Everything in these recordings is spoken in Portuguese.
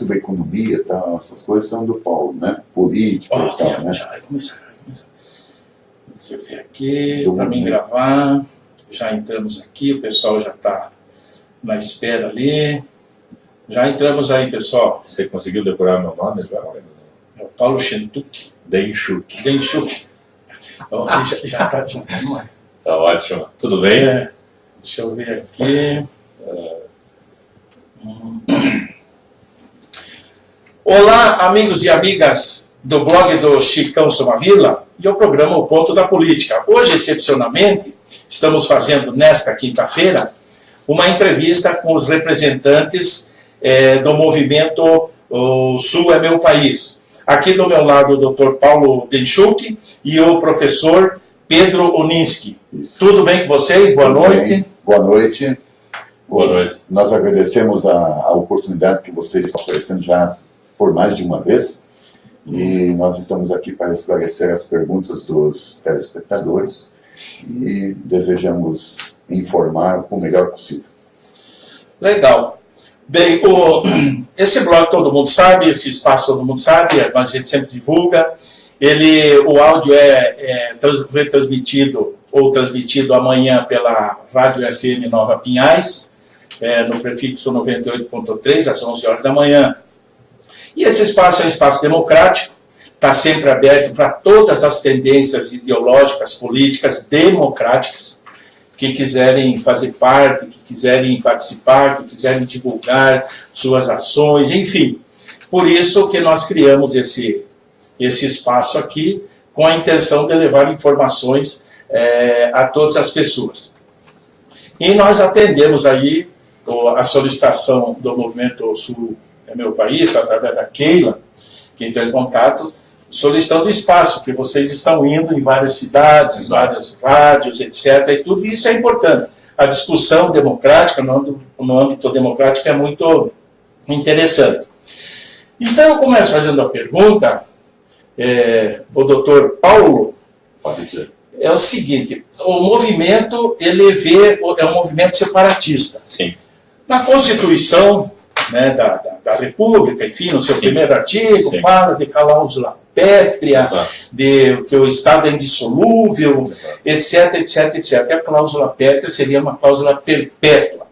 sobre economia, tá? Essas coisas são do Paulo, né? Política e tal, né? Já vai começar. Deixa eu ver aqui, para mim gravar. Já entramos aqui, o pessoal já está na espera ali. Já entramos aí, pessoal. Você conseguiu decorar meu nome já? É o Paulo Schentuck. Denchuk. Então, já tá no ar. Tá ótimo. Tudo bem? Deixa eu ver aqui. Olá, amigos e amigas do blog do Chicão Somavila e o programa O Ponto da Política. Hoje, excepcionalmente, estamos fazendo, nesta quinta-feira, uma entrevista com os representantes do movimento O Sul é Meu País. Aqui do meu lado o Dr. Paulo Denchuk e o professor Pedro Oninski. Isso. Tudo bem com vocês? Boa noite. Bem. Boa noite. Boa noite. Nós agradecemos a oportunidade que vocês estão oferecendo já por mais de uma vez. E nós estamos aqui para esclarecer as perguntas dos telespectadores e desejamos informar o melhor possível. Legal. Bem, esse blog todo mundo sabe, esse espaço todo mundo sabe, mas a gente sempre divulga. O áudio é retransmitido ou transmitido amanhã pela Rádio FM Nova Pinhais, no prefixo 98.3, às 11 horas da manhã. E esse espaço é um espaço democrático, está sempre aberto para todas as tendências ideológicas, políticas, democráticas, que quiserem fazer parte, que quiserem participar, que quiserem divulgar suas ações, enfim. Por isso que nós criamos esse espaço aqui, com a intenção de levar informações a todas as pessoas. E nós atendemos aí a solicitação do Movimento Sul é Meu País, através da Keila, que entrou em contato, solicitando espaço, que vocês estão indo em várias cidades, em várias rádios, etc. E tudo isso é importante. A discussão democrática, no âmbito democrático, é muito interessante. Então, eu começo fazendo a pergunta, o doutor Paulo, Pode dizer. é o seguinte: o movimento, é um movimento separatista. Sim. Na Constituição, né, da República, enfim, no seu primeiro artigo, Sim. fala de cláusula pétrea, Exato. de que o Estado é indissolúvel, Exato. etc. E a cláusula pétrea seria uma cláusula perpétua.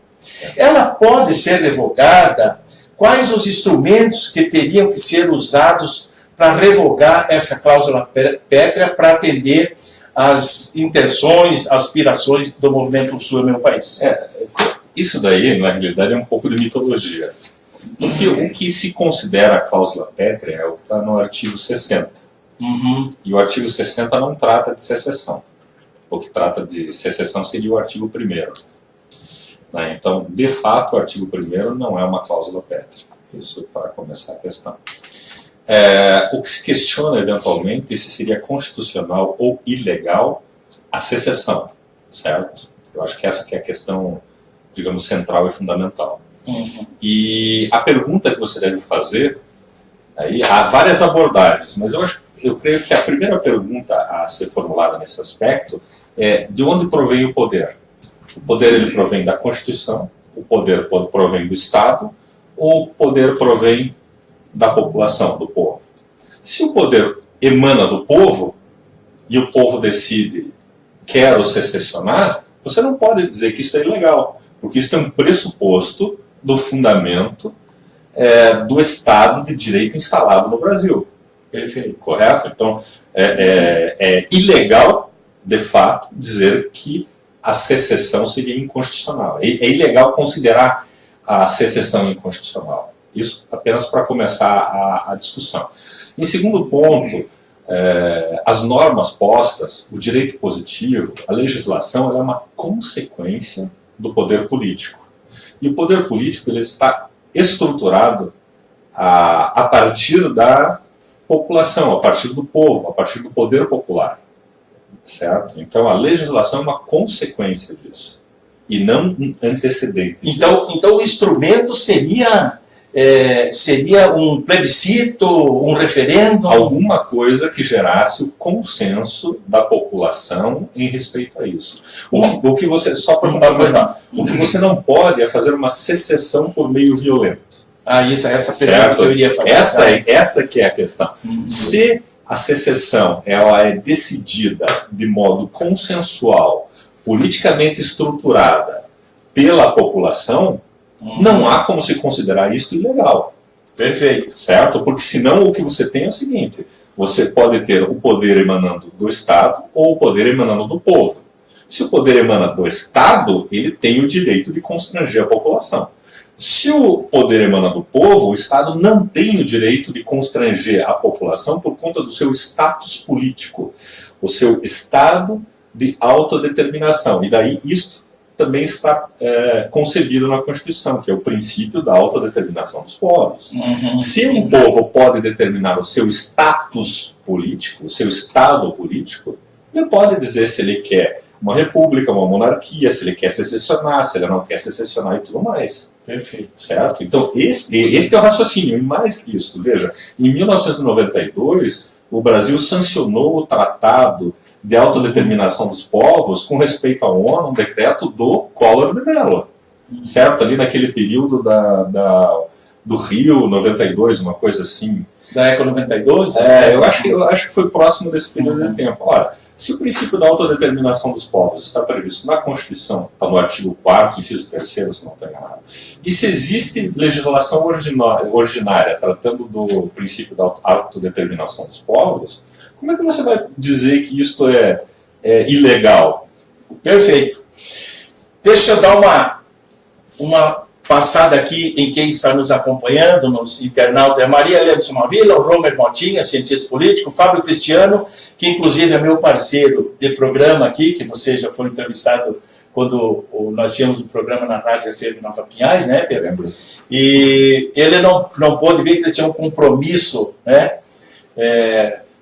Ela pode ser revogada? Quais os instrumentos que teriam que ser usados para revogar essa cláusula pétrea para atender às intenções, aspirações do Movimento Sul é Meu País? Isso daí, na realidade, é um pouco de mitologia. Porque o que se considera a cláusula pétrea é o que está no artigo 60. Uhum. E o artigo 60 não trata de secessão. O que trata de secessão seria o artigo 1º. Né? Então, de fato, o artigo 1º não é uma cláusula pétrea. Isso para começar a questão. O que se questiona, eventualmente, se seria constitucional ou ilegal a secessão, certo? Eu acho que essa que é a questão, digamos, central e fundamental. Uhum. E a pergunta que você deve fazer, aí há várias abordagens, mas eu creio que a primeira pergunta a ser formulada nesse aspecto é: de onde provém o poder? O poder ele provém da Constituição, o poder provém do Estado, ou o poder provém da população, do povo? Se o poder emana do povo, e o povo decide quer ou secessionar, você não pode dizer que isso é ilegal, porque isso é um pressuposto do fundamento do Estado de Direito instalado no Brasil. Perfeito. Correto? Então, é ilegal, de fato, dizer que a secessão seria inconstitucional. É ilegal considerar a secessão inconstitucional. Isso apenas para começar a discussão. Em segundo ponto, as normas postas, o direito positivo, a legislação, ela é uma consequência do poder político. E o poder político ele está estruturado a partir da população, a partir do povo, a partir do poder popular. Certo? Então a legislação é uma consequência disso e não um antecedente disso. Então o instrumento seria um plebiscito, um referendo? Alguma coisa que gerasse o consenso da população em respeito a isso. O que você, só para o que você não pode é fazer uma secessão por meio violento. Essa pergunta que eu iria fazer. Esta que é a questão. Se a secessão ela é decidida de modo consensual, politicamente estruturada pela população, não há como se considerar isso ilegal. Perfeito. Certo? Porque senão o que você tem é o seguinte: você pode ter o poder emanando do Estado ou o poder emanando do povo. Se o poder emana do Estado, ele tem o direito de constranger a população. Se o poder emana do povo, o Estado não tem o direito de constranger a população por conta do seu status político, o seu estado de autodeterminação. E daí isto também está concebido na Constituição, que é o princípio da autodeterminação dos povos. Se um povo pode determinar o seu status político, o seu estado político, ele pode dizer se ele quer uma república, uma monarquia, se ele quer secessionar, se ele não quer secessionar e tudo mais. Perfeito. Certo? Então, este é o raciocínio. E mais que isso, veja, em 1992, o Brasil sancionou o Tratado de Autodeterminação dos Povos com respeito à ONU, um decreto do Collor de Mello. Certo? Ali naquele período do Rio 92, uma coisa assim. Da Eco 92? Eu acho que foi próximo desse período de tempo. Ora, se o princípio da autodeterminação dos povos está previsto na Constituição, está no artigo 4º, inciso 3º, se não estou enganado, e se existe legislação ordinária tratando do princípio da autodeterminação dos povos, como é que você vai dizer que isto é ilegal? Perfeito. Deixa eu dar uma passada aqui em quem está nos acompanhando, nos internautas, é Maria Helena de Somavila, o Romer Motinha, cientista político, Fábio Cristiano, que inclusive é meu parceiro de programa aqui, que você já foi entrevistado quando nós tínhamos um programa na Rádio FM Nova Pinhais, né, Pedro? E ele não pôde vir, que ele tinha um compromisso, né?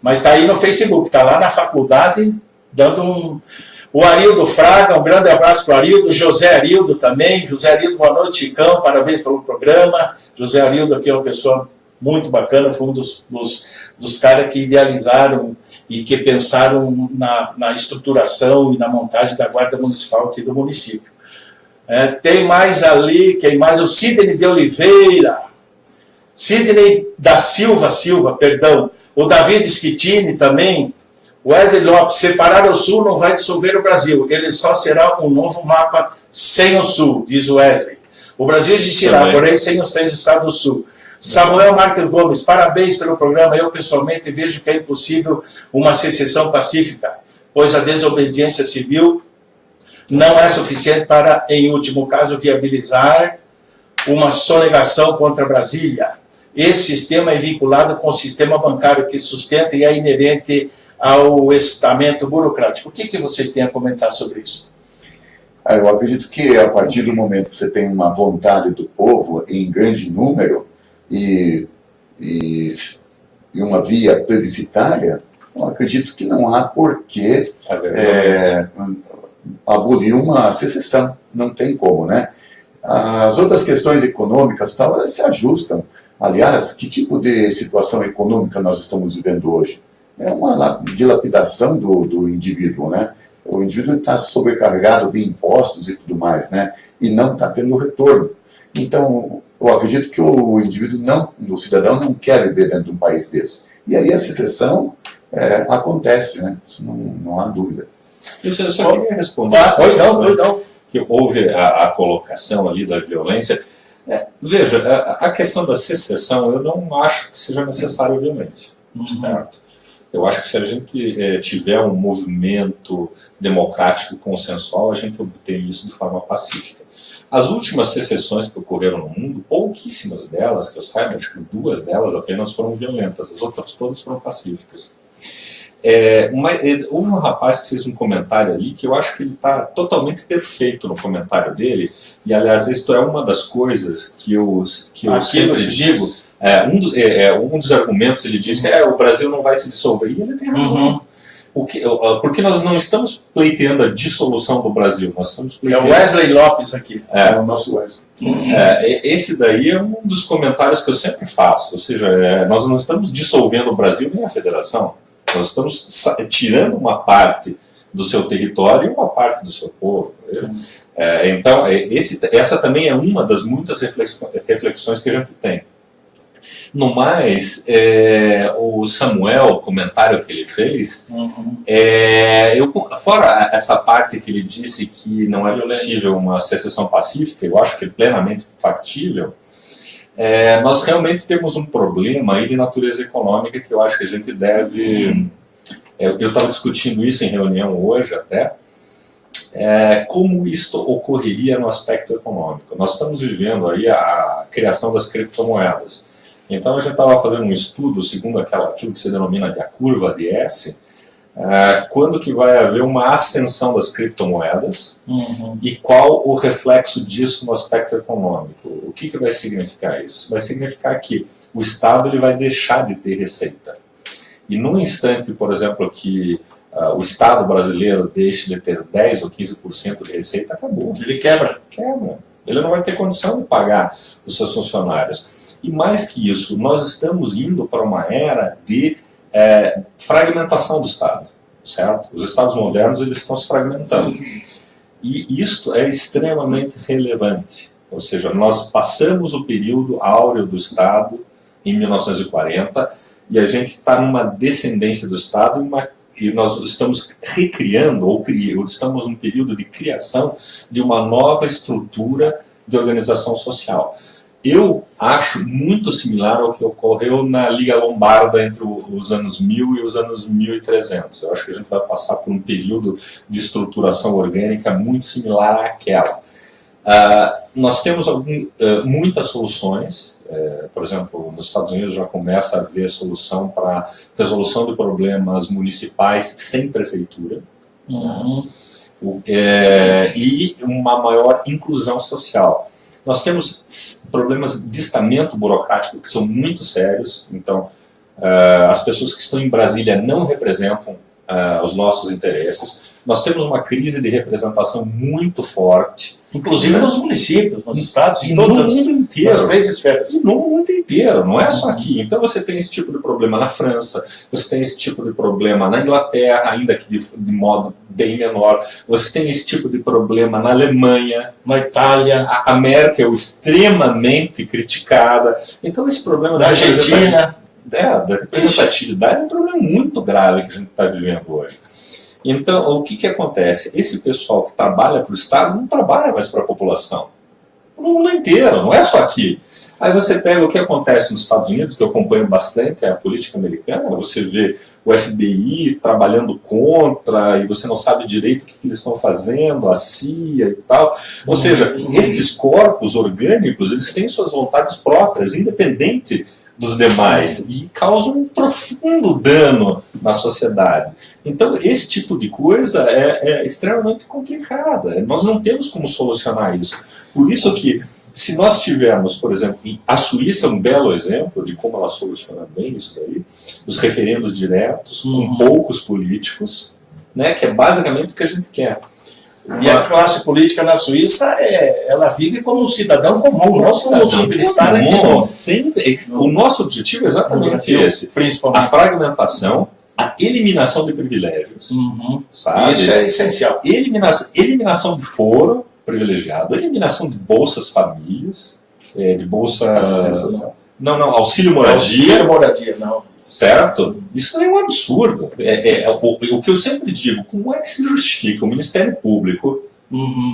Mas está aí no Facebook, está lá na faculdade, dando O Arildo Fraga, um grande abraço para o Arildo. José Arildo também. José Arildo, boa noite, Chicão. Parabéns pelo programa. José Arildo aqui é uma pessoa muito bacana. Foi um dos caras que idealizaram e que pensaram na estruturação e na montagem da Guarda Municipal aqui do município. Tem mais ali, quem mais? O Sidney de Oliveira. Sidney da Silva, perdão. O David Schittini também. Wesley Lopes, separar o Sul não vai dissolver o Brasil, ele só será um novo mapa sem o Sul, diz o Wesley. O Brasil existirá, porém sem os 3 estados do Sul. Samuel Marques Gomes, parabéns pelo programa, eu pessoalmente vejo que é impossível uma secessão pacífica, pois a desobediência civil não é suficiente para, em último caso, viabilizar uma sonegação contra Brasília. Esse sistema é vinculado com o sistema bancário que sustenta e é inerente ao estamento burocrático. O que vocês têm a comentar sobre isso? Eu acredito que a partir do momento que você tem uma vontade do povo em grande número e uma via plebiscitária, eu acredito que não há por que abolir uma secessão. Não tem como, né? As outras questões econômicas tal, elas se ajustam. Aliás, que tipo de situação econômica nós estamos vivendo hoje? É uma dilapidação do indivíduo, né? O indivíduo está sobrecarregado de impostos e tudo mais, né? E não está tendo retorno. Então, eu acredito que o indivíduo o cidadão não quer viver dentro de um país desse. E aí a secessão acontece, né? Isso não há dúvida. Eu só queria responder. Pois não. Que houve a colocação ali da violência. Veja, a questão da secessão, eu não acho que seja necessária a violência. Certo? Eu acho que se a gente tiver um movimento democrático consensual, a gente obtém isso de forma pacífica. As últimas secessões que ocorreram no mundo, pouquíssimas delas, que eu saiba, acho que 2 delas apenas foram violentas, as outras todas foram pacíficas. Houve um rapaz que fez um comentário ali que eu acho que ele está totalmente perfeito no comentário dele, e aliás, isto é uma das coisas que eu sempre digo. Um dos argumentos, ele disse, o Brasil não vai se dissolver, e ele tem razão. Porque nós não estamos pleiteando a dissolução do Brasil, nós estamos pleiteando... É o Wesley Lopes aqui. É o nosso Wesley. Esse daí é um dos comentários que eu sempre faço, ou seja, nós não estamos dissolvendo o Brasil nem a federação, nós estamos tirando uma parte do seu território e uma parte do seu povo. Então, essa também é uma das muitas reflexões que a gente tem. No mais, o Samuel, o comentário que ele fez, fora essa parte que ele disse que não é possível uma secessão pacífica, eu acho que é plenamente factível, nós realmente temos um problema aí de natureza econômica que eu acho que a gente deve... Eu estava discutindo isso em reunião hoje até, como isto ocorreria no aspecto econômico. Nós estamos vivendo aí a criação das criptomoedas. Então a gente estava fazendo um estudo, segundo aquilo que se denomina de a curva de S, quando que vai haver uma ascensão das criptomoedas e qual o reflexo disso no aspecto econômico. O que vai significar isso? Vai significar que o Estado ele vai deixar de ter receita. E no instante, por exemplo, que o Estado brasileiro deixe de ter 10% ou 15% de receita, acabou. Ele quebra. Ele não vai ter condição de pagar os seus funcionários. E mais que isso, nós estamos indo para uma era de fragmentação do Estado, certo? Os Estados modernos eles estão se fragmentando. E isto é extremamente relevante. Ou seja, nós passamos o período áureo do Estado em 1940 e a gente está numa descendência do Estado e nós estamos recriando, ou estamos num período de criação de uma nova estrutura de organização social. Eu acho muito similar ao que ocorreu na Liga Lombarda entre os anos 1000 e os anos 1300. Eu acho que a gente vai passar por um período de estruturação orgânica muito similar àquela. Nós temos muitas soluções, por exemplo, nos Estados Unidos já começa a haver solução para resolução de problemas municipais sem prefeitura, e uma maior inclusão social. Nós temos problemas de estamento burocrático que são muito sérios, então as pessoas que estão em Brasília não representam os nossos interesses. Nós temos uma crise de representação muito forte. Inclusive nos municípios, nos estados, e no mundo inteiro. Nas 3 esferas. E no mundo inteiro, não é só aqui. Então você tem esse tipo de problema na França, você tem esse tipo de problema na Inglaterra, ainda que de modo bem menor. Você tem esse tipo de problema na Alemanha, na Itália. A Merkel extremamente criticada. Então esse problema da Argentina. Da representatividade é um problema muito grave que a gente está vivendo hoje. Então, o que acontece? Esse pessoal que trabalha para o Estado não trabalha mais para a população. No mundo inteiro, não é só aqui. Aí você pega o que acontece nos Estados Unidos, que eu acompanho bastante, é a política americana, você vê o FBI trabalhando contra, e você não sabe direito o que eles estão fazendo, a CIA e tal. Ou seja, esses corpos orgânicos, eles têm suas vontades próprias, independente dos demais, e causam um profundo dano na sociedade. Então, esse tipo de coisa é extremamente complicada. Nós não temos como solucionar isso. Por isso que, se nós tivermos, por exemplo, a Suíça é um belo exemplo de como ela soluciona bem isso daí, os referendos diretos, com poucos políticos, né, que é basicamente o que a gente quer. E a classe política na Suíça, ela vive como um cidadão comum, não como um superstar aqui. O nosso objetivo é exatamente esse. Principalmente. A fragmentação, a eliminação de privilégios. Sabe? Isso é essencial. Eliminação de foro privilegiado, eliminação de bolsas famílias, de bolsa... auxílio moradia. Auxílio moradia, não. Certo? Isso é um absurdo. O que eu sempre digo, como é que se justifica o Ministério Público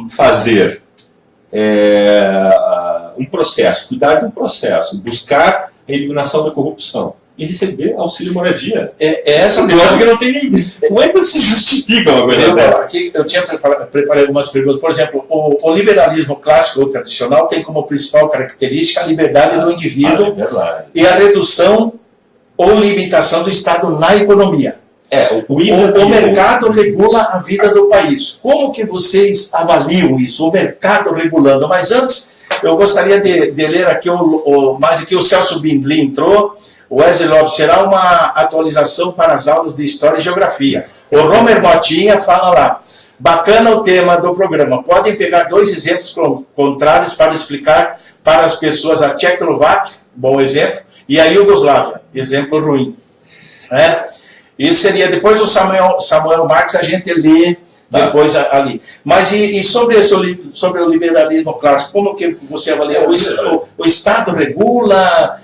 fazer um processo, cuidar de um processo, buscar a eliminação da corrupção e receber auxílio moradia? Essa coisa que não tem nem... Como é que se justifica uma coisa dessa? Aqui eu tinha preparado algumas perguntas. Por exemplo, o liberalismo clássico ou tradicional tem como principal característica a liberdade do indivíduo e a redução ou limitação do Estado na economia. O mercado regula a vida do país. Como que vocês avaliam isso? O mercado regulando. Mas antes, eu gostaria de ler aqui mais aqui o Celso Bindley entrou. O Wesley Lopes, será uma atualização para as aulas de História e Geografia. O Romer Motinha fala lá. Bacana o tema do programa. Podem pegar 2 exemplos contrários para explicar para as pessoas a Tchecoslováquia, bom exemplo, e a Iugoslávia, exemplo ruim. Isso seria, depois do Samuel Marques, a gente lê depois ali. Mas e sobre o liberalismo clássico, como que você avalia? O Estado regula?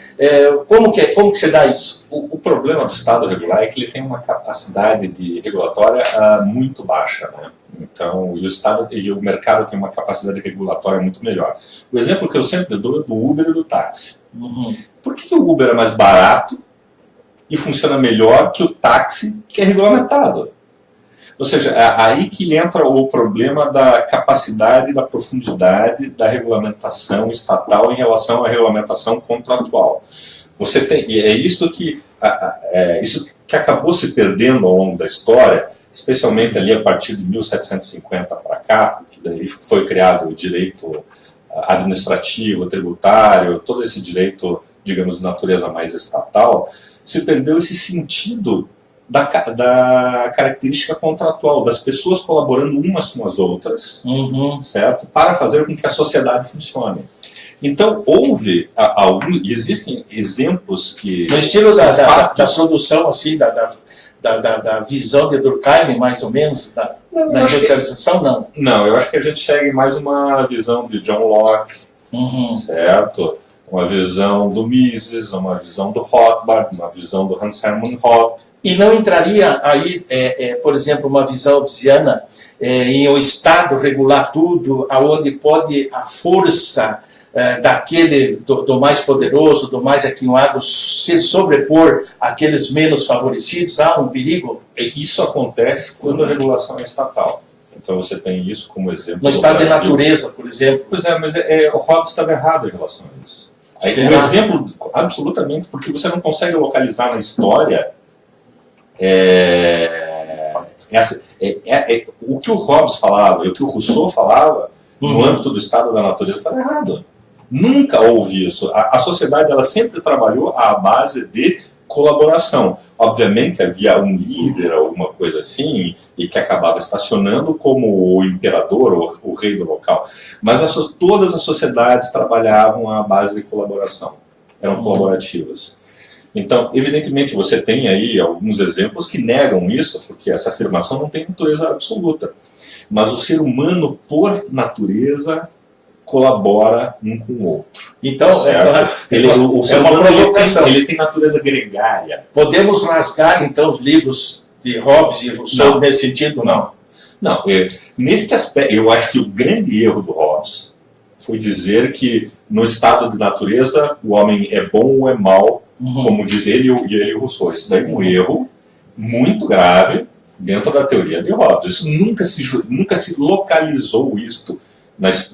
Como que você dá isso? O problema do Estado regular é que ele tem uma capacidade de regulatória muito baixa, né? Então, o Estado e o mercado tem uma capacidade regulatória muito melhor. O exemplo que eu sempre dou é do Uber e do táxi. Por que o Uber é mais barato e funciona melhor que o táxi, que é regulamentado? Ou seja, aí que entra o problema da capacidade e da profundidade da regulamentação estatal em relação à regulamentação contratual. Você tem, e é isso que acabou se perdendo ao longo da história, especialmente ali a partir de 1750 para cá, que daí foi criado o direito administrativo, tributário, todo esse direito, digamos, de natureza mais estatal, se perdeu esse sentido da característica contratual, das pessoas colaborando umas com as outras, certo? Para fazer com que a sociedade funcione. Então, existem exemplos que... No estilo da produção, assim, da visão de Durkheim, mais ou menos, na industrialização, não? Não, eu acho que a gente chega em mais uma visão de John Locke, certo? Uma visão do Mises, uma visão do Rothbard, uma visão do Hans Hermann Hoppe. E não entraria aí, por exemplo, uma visão hobbesiana em o Estado regular tudo, aonde pode a força daquele do mais poderoso, do mais aquinhoado, se sobrepor àqueles menos favorecidos? Há um perigo? Isso acontece quando a regulação é estatal. Então você tem isso como exemplo. No estado de natureza, por exemplo. Pois é, mas o Hobbes estava errado em relação a isso. Aí, um exemplo, absolutamente, porque você não consegue localizar na história o que o Hobbes falava e o que o Rousseau falava no âmbito do estado da natureza estava errado. Nunca houve isso. A sociedade ela sempre trabalhou à base de colaboração. Obviamente havia um líder, alguma coisa assim, e que acabava estacionando como o imperador ou o rei do local. Mas todas as sociedades trabalhavam à base de colaboração. Eram colaborativas. Então, evidentemente, você tem aí alguns exemplos que negam isso, porque essa afirmação não tem natureza absoluta. Mas o ser humano, por natureza, colabora um com o outro. Então, o ser humano ele tem natureza gregária. Podemos rasgar, então, os livros de Hobbes e Rousseau nesse sentido? Não. Neste aspecto, eu acho que o grande erro do Hobbes foi dizer que no estado de natureza o homem é bom ou é mau, como diz ele e o Rousseau. Isso daí é um erro muito grave dentro da teoria de Hobbes. Isso nunca se localizou isto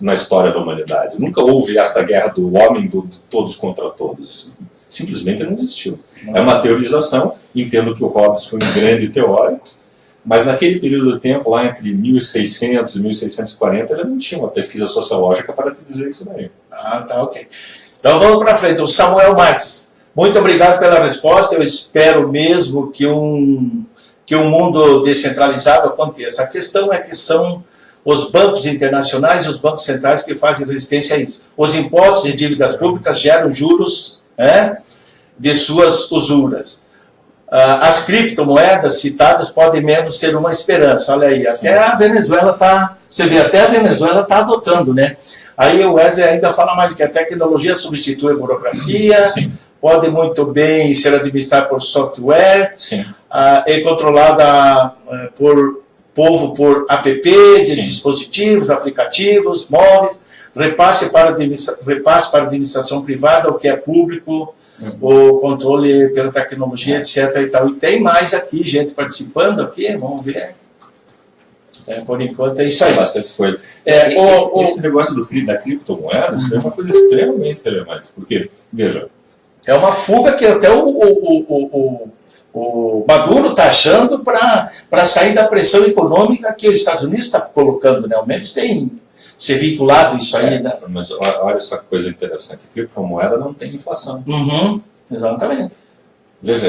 na história da humanidade. Nunca houve esta guerra do homem de todos contra todos. Simplesmente não existiu. É uma teorização. Entendo que o Hobbes foi um grande teórico, mas naquele período de tempo, lá entre 1600 e 1640, ele não tinha uma pesquisa sociológica para te dizer isso daí. Tá, ok. Então vamos para frente. O Samuel Marques, muito obrigado pela resposta. Eu espero mesmo que um mundo descentralizado aconteça. A questão é que são os bancos internacionais e os bancos centrais que fazem resistência a isso. Os impostos e dívidas públicas geram juros de suas usuras. As criptomoedas citadas podem menos ser uma esperança. Olha aí, até a Venezuela está... Você vê, até a Venezuela está adotando, né? Aí o Wesley ainda fala mais que a tecnologia substitui a burocracia, pode muito bem ser administrada por software, é controlada por app de dispositivos, aplicativos, móveis, repasse para administração privada, o que é público, o controle pela tecnologia, etc. E tal. E tem mais aqui, gente participando aqui, vamos ver. Por enquanto é isso aí. Bastante coisa. Esse negócio da criptomoeda é uma coisa extremamente relevante, porque, veja... É uma fuga que até o Maduro está achando para sair da pressão econômica que os Estados Unidos está colocando, né? Ao menos tem ser vinculado isso aí. Né? Mas olha só que coisa interessante, a criptomoeda não tem inflação. Exatamente. Veja,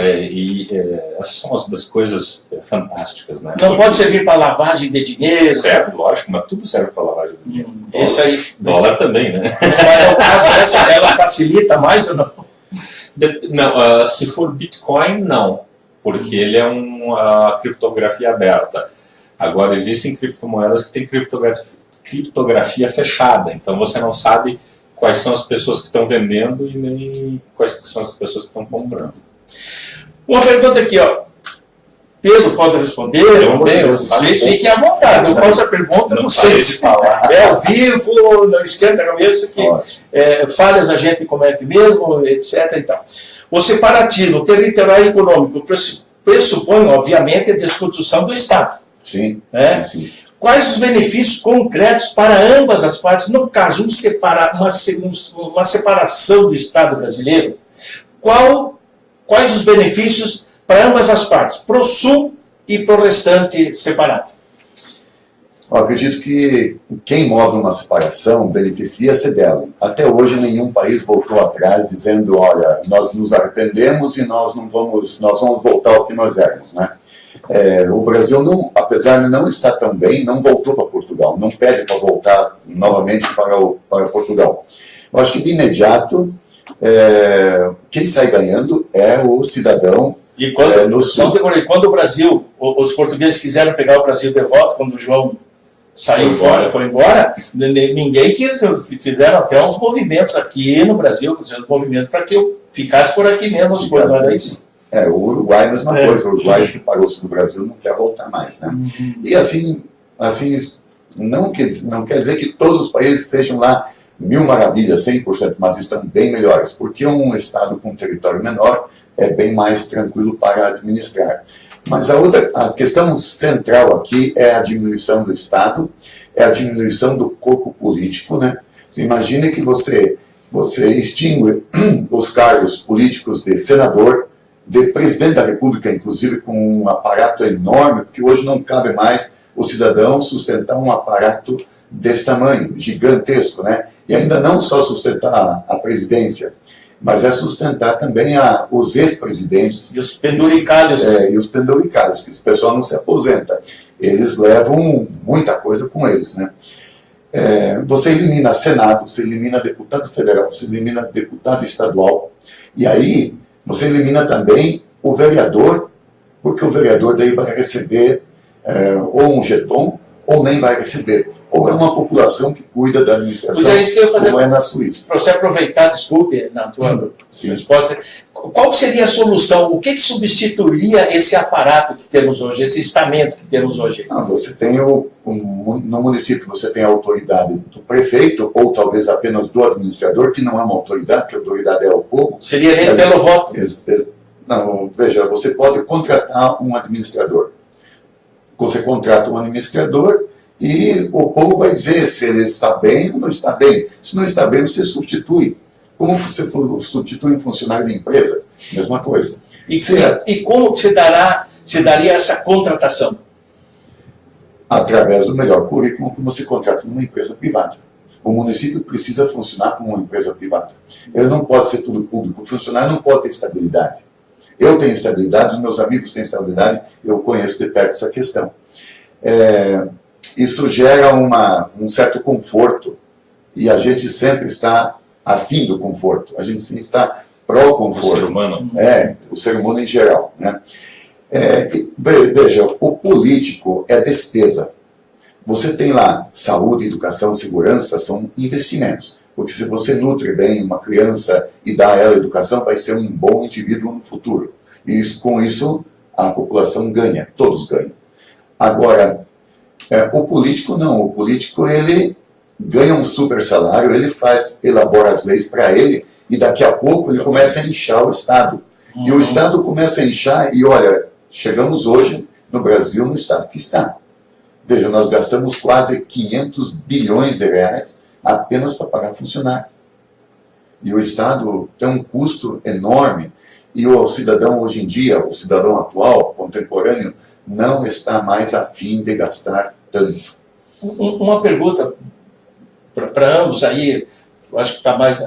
essas são uma das coisas fantásticas, né? Não pode servir para lavagem de dinheiro. Certo, lógico, mas tudo serve para lavagem de dinheiro. Isso aí. Dólar também, né? Mas no caso ela facilita mais ou não? Não, se for Bitcoin, não. Porque ele é uma criptografia aberta. Agora, existem criptomoedas que têm criptografia fechada, então você não sabe quais são as pessoas que estão vendendo e nem quais são as pessoas que estão comprando. Uma pergunta aqui, ó. Pedro pode responder, vocês fiquem à vontade. Eu faço a pergunta, não sei se falar. É ao vivo, não esquenta a cabeça, que falhas a gente comete mesmo, etc. E tal. O separativo territorial e econômico pressupõe, obviamente, a desconstrução do Estado. Sim, né? sim. Quais os benefícios concretos para ambas as partes? No caso, uma separação do Estado brasileiro, quais os benefícios para ambas as partes, para o Sul e para o restante separado? Eu acredito que quem move uma separação beneficia-se dela. Até hoje nenhum país voltou atrás dizendo, olha, nós nos arrependemos e nós vamos voltar ao que nós éramos, né? O Brasil, apesar de não estar tão bem, não voltou para Portugal, não pede para voltar novamente para Portugal. Eu acho que de imediato, quem sai ganhando é o cidadão. E quando o Brasil, os portugueses quiseram pegar o Brasil de volta, quando o João saiu fora, foi embora, ninguém quis, fizeram até uns movimentos aqui no Brasil, uns movimentos para que eu ficasse por aqui mesmo, as coisas, não era isso? O Uruguai, a mesma coisa, o Uruguai separou-se do Brasil, não quer voltar mais, né? E assim não quer dizer que todos os países sejam lá mil maravilhas, 100%, mas estão bem melhores, porque um estado com um território menor é bem mais tranquilo para administrar. Mas a questão central aqui é a diminuição do Estado, é a diminuição do corpo político, né? Você imagina que você extingue os cargos políticos de senador, de presidente da República, inclusive, com um aparato enorme, porque hoje não cabe mais o cidadão sustentar um aparato desse tamanho, gigantesco, né? E ainda não só sustentar a presidência, mas é sustentar também os ex-presidentes. E os penduricalhos. E os penduricalhos, que o pessoal não se aposenta. Eles levam muita coisa com eles, né? Você elimina Senado, você elimina deputado federal, você elimina deputado estadual, e aí você elimina também o vereador, porque o vereador daí vai receber ou um jeton, ou nem vai receber. Ou é uma população que cuida da administração, pois é isso que eu ia fazer, como é na Suíça. Para você aproveitar, desculpe, na tua resposta, qual seria a solução? O que substituiria esse aparato que temos hoje, esse estamento que temos hoje? Você tem no município, você tem a autoridade do prefeito, ou talvez apenas do administrador, que não é uma autoridade, que a autoridade é o povo. Seria eleito pelo voto? Não, veja, você pode contratar um administrador. Você contrata um administrador e o povo vai dizer se ele está bem ou não está bem. Se não está bem, você substitui. Como você substitui um funcionário da empresa? Mesma coisa. E como se daria essa contratação? Através do melhor currículo que você contrata numa empresa privada. O município precisa funcionar como uma empresa privada. Ele não pode ser tudo público. O funcionário não pode ter estabilidade. Eu tenho estabilidade, os meus amigos têm estabilidade, eu conheço de perto essa questão. Isso gera um certo conforto, e a gente sempre está afim do conforto, a gente sempre está pró-conforto. O ser humano. O ser humano em geral, né? Veja, o político é despesa. Você tem lá saúde, educação, segurança, são investimentos. Porque se você nutre bem uma criança e dá a ela educação, vai ser um bom indivíduo no futuro. E com isso, a população ganha, todos ganham. Agora, o político não. O político, ele ganha um super salário, ele elabora as leis para ele, e daqui a pouco ele começa a inchar o Estado. E o Estado começa a inchar, e olha, chegamos hoje no Brasil no estado que está. Veja, nós gastamos quase 500 bilhões de reais apenas para pagar funcionário. E o Estado tem um custo enorme, e o cidadão hoje em dia, o cidadão atual, contemporâneo, não está mais a fim de gastar tanto. Uma pergunta para ambos aí, eu acho que está mais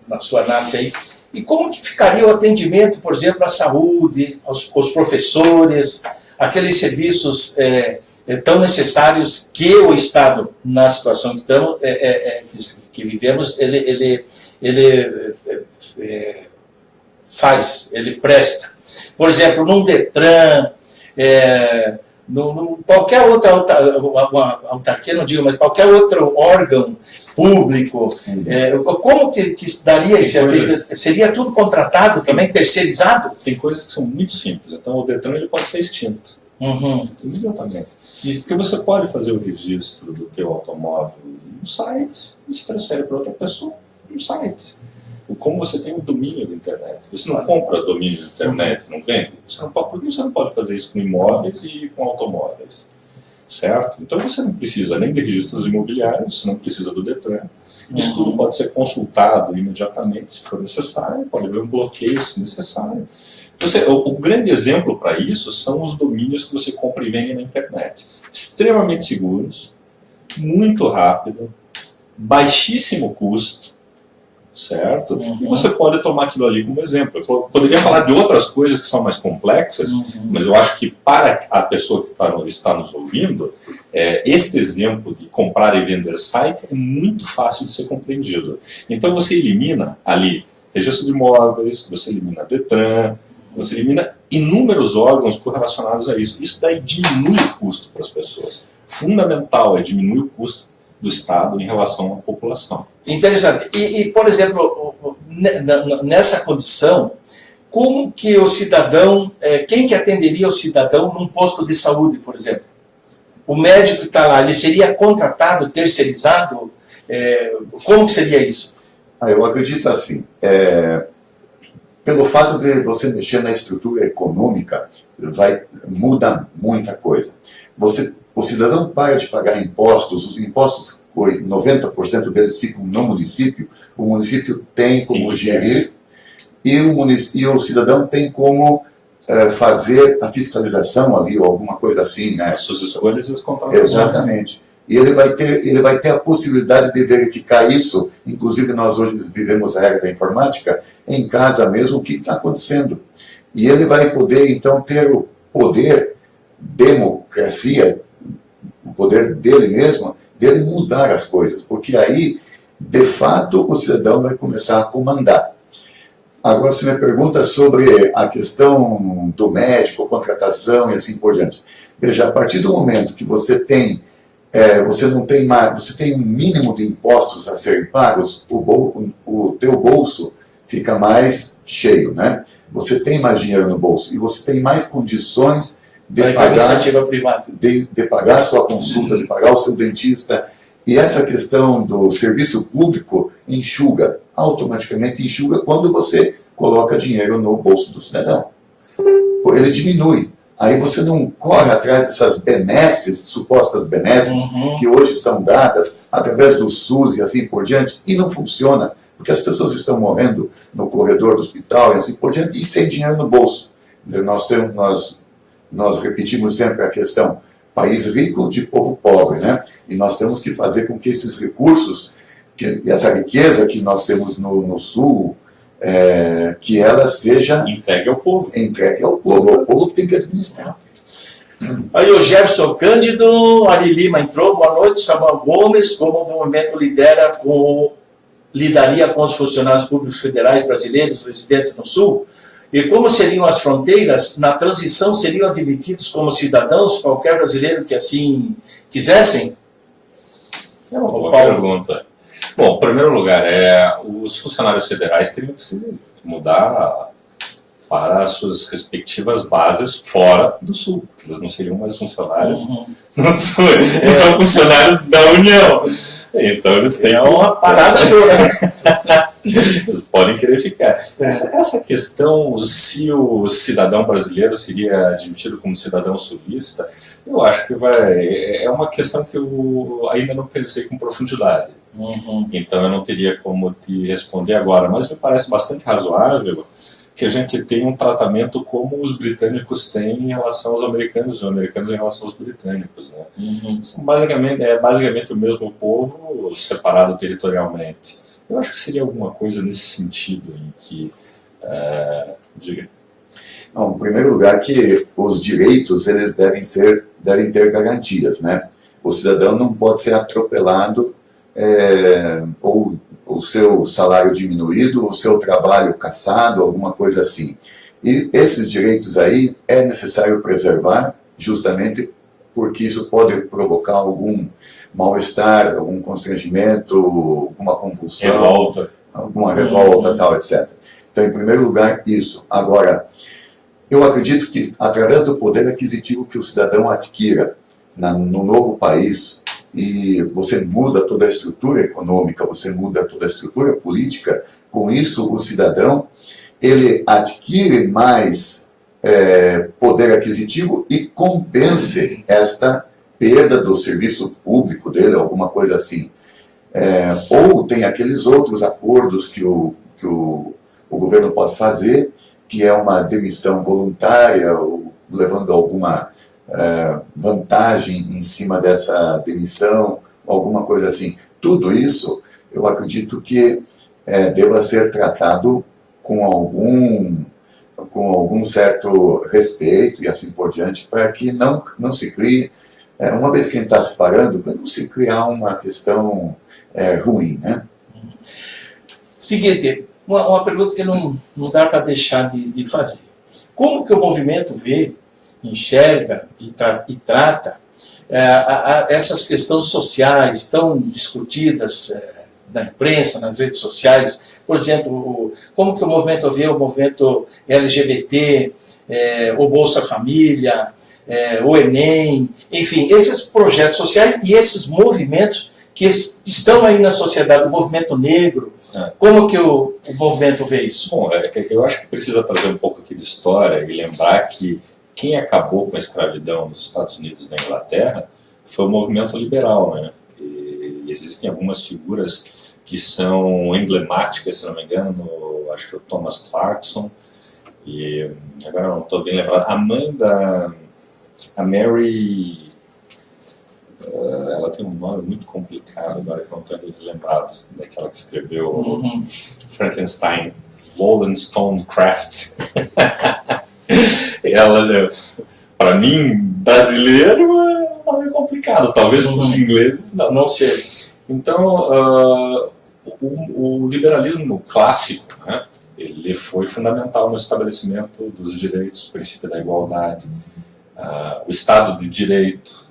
na sua análise aí. E como que ficaria o atendimento, por exemplo, à saúde, aos professores, aqueles serviços tão necessários que o Estado, na situação que estamos, que vivemos, ele faz, ele presta. Por exemplo, num Detran, qualquer outra autarquia, não digo, mas qualquer outro órgão público, como que daria esse? Seria tudo contratado também, terceirizado? Tem coisas que são muito simples. Então o Detran ele pode ser extinto. Imediatamente. Porque você pode fazer o registro do teu automóvel no site e se transfere para outra pessoa no site. Como você tem o domínio da internet. Você não compra domínio da internet, não vende. Por que você não pode fazer isso com imóveis e com automóveis? Certo? Então você não precisa nem de registros imobiliários, você não precisa do Detran. Isso tudo pode ser consultado imediatamente, se for necessário, pode haver um bloqueio se necessário. O grande exemplo para isso são os domínios que você compra e vende na internet. Extremamente seguros, muito rápido, baixíssimo custo, certo? E você pode tomar aquilo ali como exemplo. Eu poderia falar de outras coisas que são mais complexas, mas eu acho que para a pessoa que está nos ouvindo, este exemplo de comprar e vender site é muito fácil de ser compreendido. Então você elimina ali registro de imóveis, você elimina Detran, você elimina inúmeros órgãos correlacionados a isso. Isso daí diminui o custo para as pessoas. Fundamental é diminuir o custo do Estado em relação à população. Interessante. E por exemplo, nessa condição, como que o cidadão, quem que atenderia o cidadão num posto de saúde, por exemplo? O médico que está lá, ele seria contratado, terceirizado? Como que seria isso? Eu acredito assim, pelo fato de você mexer na estrutura econômica, muda muita coisa. O cidadão para de pagar impostos, os impostos, 90% deles ficam no município, o município tem como gerir, e o cidadão tem como fazer a fiscalização ali, ou alguma coisa assim, né? As suas escolhas e os contratos. Exatamente. E ele vai ter a possibilidade de verificar isso, inclusive nós hoje vivemos a era da informática, em casa mesmo, o que está acontecendo. E ele vai poder, então, ter o poder, democracia, o poder dele mesmo, dele mudar as coisas, porque aí, de fato, o cidadão vai começar a comandar. Agora, você me pergunta sobre a questão do médico, contratação e assim por diante. Veja, a partir do momento que você tem você tem um mínimo de impostos a serem pagos, o teu bolso fica mais cheio, né? Você tem mais dinheiro no bolso e você tem mais condições de pagar iniciativa privada, de pagar a sua consulta, de pagar o seu dentista. E essa questão do serviço público automaticamente enxuga quando você coloca dinheiro no bolso do cidadão. Ele diminui. Aí você não corre atrás dessas benesses, supostas benesses, que hoje são dadas através do SUS e assim por diante, e não funciona, porque as pessoas estão morrendo no corredor do hospital e assim por diante, e sem dinheiro no bolso. Nós repetimos sempre a questão, país rico de povo pobre, né? E nós temos que fazer com que esses recursos, essa riqueza que nós temos no Sul, que ela seja entregue ao povo. Entregue ao povo. O povo que tem que administrar. Aí o Jefferson Cândido, Ari Lima entrou, boa noite. Samuel Gomes, como o movimento lidaria com os funcionários públicos federais brasileiros residentes no Sul? E como seriam as fronteiras? Na transição seriam admitidos como cidadãos qualquer brasileiro que assim quisessem? É uma boa pergunta. Bom, em primeiro lugar, os funcionários federais teriam que se mudar para as suas respectivas bases fora do Sul. Eles não seriam mais funcionários do Sul, eles são funcionários da União. Então eles têm uma parada dura. Eles podem querer ficar. Essa questão, se o cidadão brasileiro seria admitido como cidadão sulista, eu acho que é uma questão que eu ainda não pensei com profundidade. Então eu não teria como te responder agora, mas me parece bastante razoável que a gente tenha um tratamento como os britânicos têm em relação aos americanos, os americanos em relação aos britânicos, né? São basicamente o mesmo povo, separado territorialmente. Eu acho que seria alguma coisa nesse sentido em que... diga. Não, em primeiro lugar, que os direitos eles devem ter garantias, né? O cidadão não pode ser atropelado ou o seu salário diminuído, o seu trabalho cassado, alguma coisa assim. E esses direitos aí é necessário preservar justamente porque isso pode provocar algum mal-estar, algum constrangimento, alguma convulsão, alguma revolta, tal, etc. Então, em primeiro lugar, isso. Agora, eu acredito que, através do poder aquisitivo que o cidadão adquira no novo país, e você muda toda a estrutura econômica, você muda toda a estrutura política, com isso o cidadão, ele adquire mais poder aquisitivo e compense esta perda do serviço público dele, alguma coisa assim. Ou tem aqueles outros acordos que o governo pode fazer, que é uma demissão voluntária, ou levando alguma vantagem em cima dessa demissão, alguma coisa assim. Tudo isso, eu acredito que deva ser tratado com algum certo respeito e assim por diante, para que não se crie, uma vez que a gente está se parando, para não se criar uma questão ruim, né? Seguinte, uma pergunta que não dá para deixar de fazer. Como que o movimento vê, enxerga e trata essas questões sociais tão discutidas na imprensa, nas redes sociais? Por exemplo, como que o movimento vê o movimento LGBT, o Bolsa Família, o Enem, enfim, esses projetos sociais e esses movimentos que estão aí na sociedade, o movimento negro, como que o movimento vê isso? Bom, eu acho que precisa trazer um pouco aqui de história e lembrar que quem acabou com a escravidão nos Estados Unidos e na Inglaterra foi o movimento liberal, né? E existem algumas figuras que são emblemáticas, se não me engano, acho que é o Thomas Clarkson, e agora não estou bem lembrado, a mãe a Mary, ela tem um nome muito complicado, agora que eu não estou lembrado, daquela que escreveu Frankenstein, Wollstonecraft. Ela, para mim, brasileiro é um nome complicado, talvez para os ingleses não sei. Então, o liberalismo clássico, né, ele foi fundamental no estabelecimento dos direitos, o princípio da igualdade, o Estado de Direito,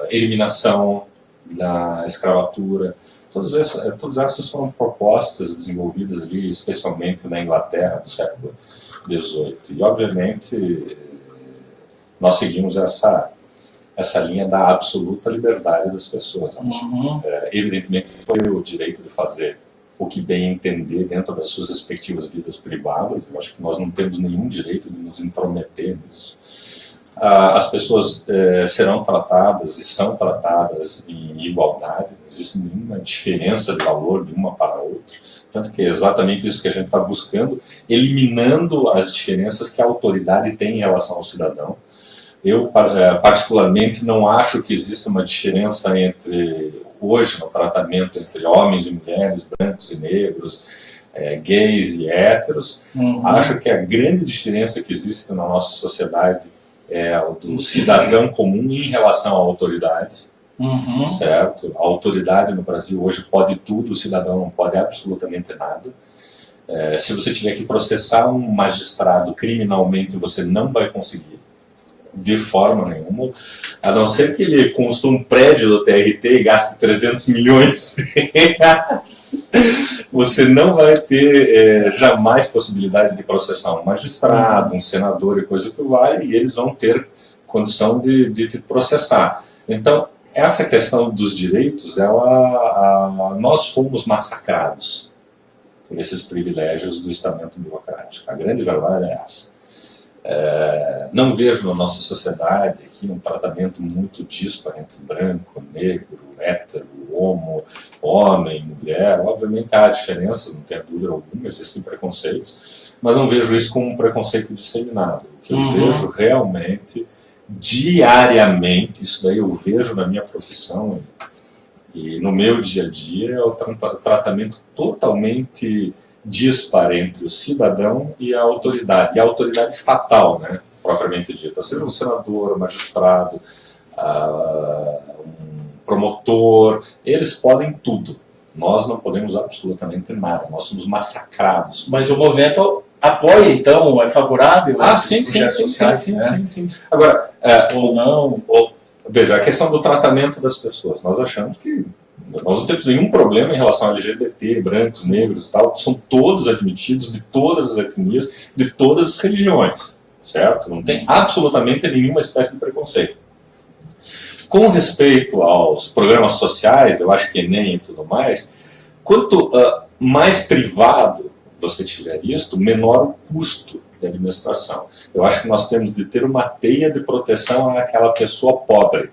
eliminação da escravatura. Todas essas foram propostas desenvolvidas ali, especialmente na Inglaterra do século XVIII. E, obviamente, nós seguimos essa linha da absoluta liberdade das pessoas. Evidentemente, foi o direito de fazer o que bem entender dentro das suas respectivas vidas privadas. Eu acho que nós não temos nenhum direito de nos intrometer nisso. As pessoas serão tratadas e são tratadas em igualdade, não existe nenhuma diferença de valor de uma para a outra, tanto que é exatamente isso que a gente está buscando, eliminando as diferenças que a autoridade tem em relação ao cidadão. Eu, particularmente, não acho que exista uma diferença hoje no tratamento entre homens e mulheres, brancos e negros, gays e héteros. Acho que a grande diferença que existe na nossa sociedade é o do cidadão comum em relação à autoridade, certo? A autoridade no Brasil hoje pode tudo, o cidadão não pode absolutamente nada. Se você tiver que processar um magistrado criminalmente, você não vai conseguir, de forma nenhuma, a não ser que ele construa um prédio do TRT e gaste 300 milhões de reais, você não vai ter jamais possibilidade de processar um magistrado, um senador e coisa que vale, e eles vão ter condição de te processar. Então, essa questão dos direitos, nós fomos massacrados por esses privilégios do estamento burocrático. A grande verdade é essa. Não vejo na nossa sociedade aqui um tratamento muito disparo entre branco, negro, hétero, homo, homem, mulher. Obviamente há diferenças, não tenho dúvida alguma, existem preconceitos, mas não vejo isso como um preconceito disseminado. O que eu vejo realmente, diariamente, isso daí eu vejo na minha profissão e no meu dia a dia, é o tratamento totalmente disparo entre o cidadão e a autoridade estatal, né, propriamente dita, seja um senador, um magistrado, um promotor, eles podem tudo. Nós não podemos absolutamente nada, nós somos massacrados. Mas o movimento apoia, então, é favorável? Sim. Agora, ou não? Veja, a questão do tratamento das pessoas. Nós achamos que nós não temos nenhum problema em relação a LGBT, brancos, negros e tal. São todos admitidos, de todas as etnias, de todas as religiões, certo? Não tem absolutamente nenhuma espécie de preconceito. Com respeito aos programas sociais, eu acho que Enem e tudo mais, quanto mais privado você tiver isto, menor o custo de administração. Eu acho que nós temos de ter uma teia de proteção àquela pessoa pobre,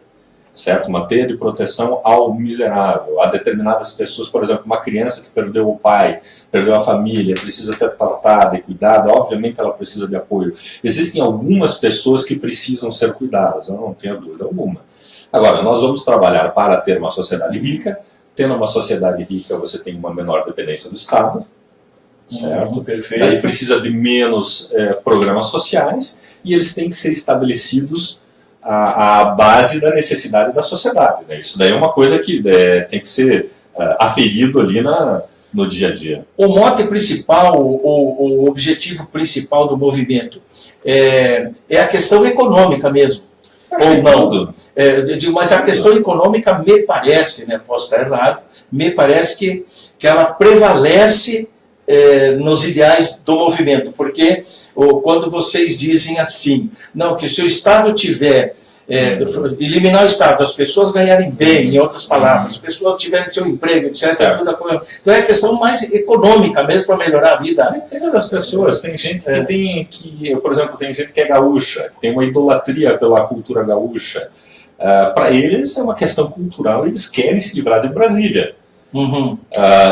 certo? Uma teia de proteção ao miserável, a determinadas pessoas, por exemplo, uma criança que perdeu o pai, perdeu a família, precisa ser tratada e cuidada, obviamente ela precisa de apoio. Existem algumas pessoas que precisam ser cuidadas, eu não tenho dúvida alguma. Agora, nós vamos trabalhar para ter uma sociedade rica. Tendo uma sociedade rica, você tem uma menor dependência do Estado, certo? Perfeito. Daí precisa de menos programas sociais, e eles têm que ser estabelecidos à base da necessidade da sociedade, né? Isso daí é uma coisa que tem que ser aferido ali no dia a dia. O mote principal, o objetivo principal do movimento é a questão econômica mesmo. Ou não. Mas a questão econômica me parece, né, posso estar errado, me parece que ela prevalece nos ideais do movimento, porque quando vocês dizem assim, não, que se o Estado tiver, eliminar o Estado, as pessoas ganharem bem, em outras palavras, as pessoas tiverem seu emprego, etc. Então é a questão mais econômica mesmo para melhorar a vida. Depende das pessoas, tem gente por exemplo, tem gente que é gaúcha, que tem uma idolatria pela cultura gaúcha. Para eles é uma questão cultural, eles querem se livrar de Brasília.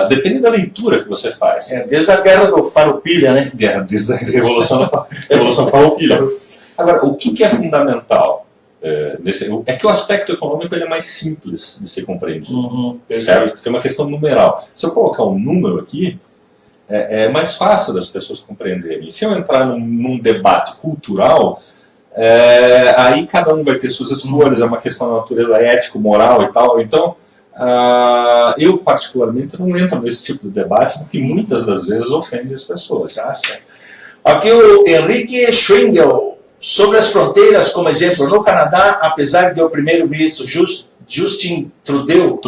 Depende da leitura que você faz. Desde a guerra do Farroupilha, né? Desde a Revolução Farroupilha. Agora, o que é fundamental? É que o aspecto econômico ele é mais simples de ser compreendido, certo? Porque é uma questão numeral. Se eu colocar um número aqui, é mais fácil das pessoas compreenderem. Se eu entrar num debate cultural, aí cada um vai ter suas escolhas, é uma questão da natureza ética, moral e tal. Então, eu particularmente não entro nesse tipo de debate, porque muitas das vezes ofende as pessoas. Aqui o Henrique Schwingel, sobre as fronteiras, como exemplo, no Canadá, apesar de o primeiro-ministro Justin Trudeau,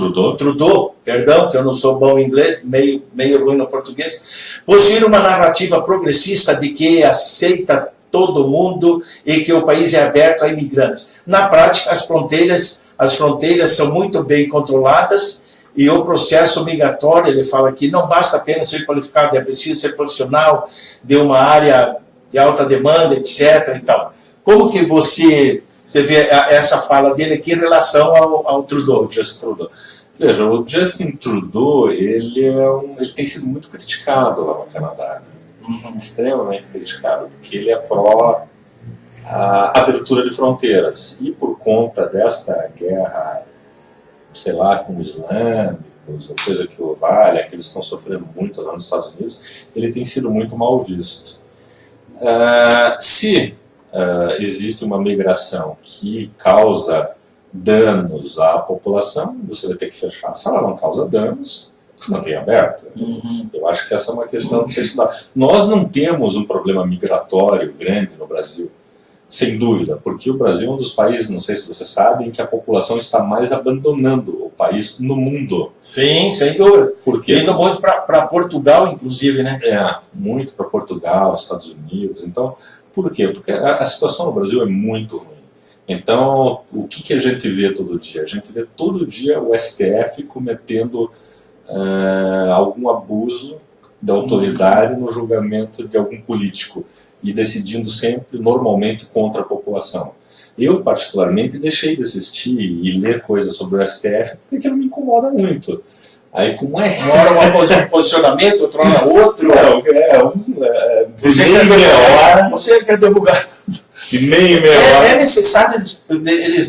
perdão, que eu não sou bom em inglês, meio ruim no português, possuir uma narrativa progressista de que aceita todo mundo e que o país é aberto a imigrantes. Na prática, as fronteiras são muito bem controladas e o processo migratório, ele fala que não basta apenas ser qualificado, é preciso ser profissional de uma área de alta demanda, etc. E tal. Como que você vê essa fala dele aqui em relação ao Trudeau, Justin Trudeau? Veja, o Justin Trudeau, ele tem sido muito criticado lá no Canadá, né? Extremamente criticado, porque ele é pró a abertura de fronteiras. E por conta desta guerra, sei lá, com o islâmicos, coisa que o vale, que eles estão sofrendo muito lá nos Estados Unidos, ele tem sido muito mal visto. Se existe uma migração que causa danos à população, você vai ter que fechar. Se ela não causa danos, mantém aberta. Eu acho que essa é uma questão de ser estudada. Nós não temos um problema migratório grande no Brasil, sem dúvida, porque o Brasil é um dos países, não sei se você sabe, em que a população está mais abandonando o país no mundo. Sim, sem dúvida. Por quê? Indo muito para Portugal, inclusive, né? Muito para Portugal, Estados Unidos. Então, por quê? Porque a situação no Brasil é muito ruim. Então, o que a gente vê todo dia? A gente vê todo dia o STF cometendo algum abuso da autoridade no julgamento de algum político e decidindo sempre, normalmente, contra a população. Eu, particularmente, deixei de assistir e ler coisas sobre o STF porque aquilo me incomoda muito. Aí, como é? Uma hora um posicionamento, outra hora outro. Você quer divulgar. De meia hora. É necessário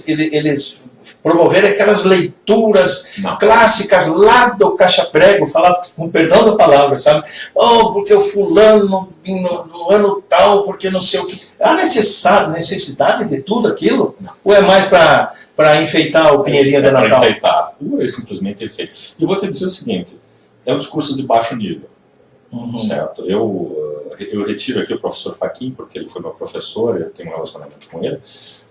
eles promoverem aquelas leituras clássicas lá do caixa-prego, falar com perdão da palavra, sabe? Porque o fulano no ano tal, porque não sei o que. Há necessidade de tudo aquilo? Ou é mais para enfeitar o Pinheirinho de Natal? Para enfeitar, pura e simplesmente enfeitar. E vou te dizer o seguinte, é um discurso de baixo nível, certo? Eu retiro aqui o professor Fachin, porque ele foi meu professor, eu tenho um relacionamento com ele,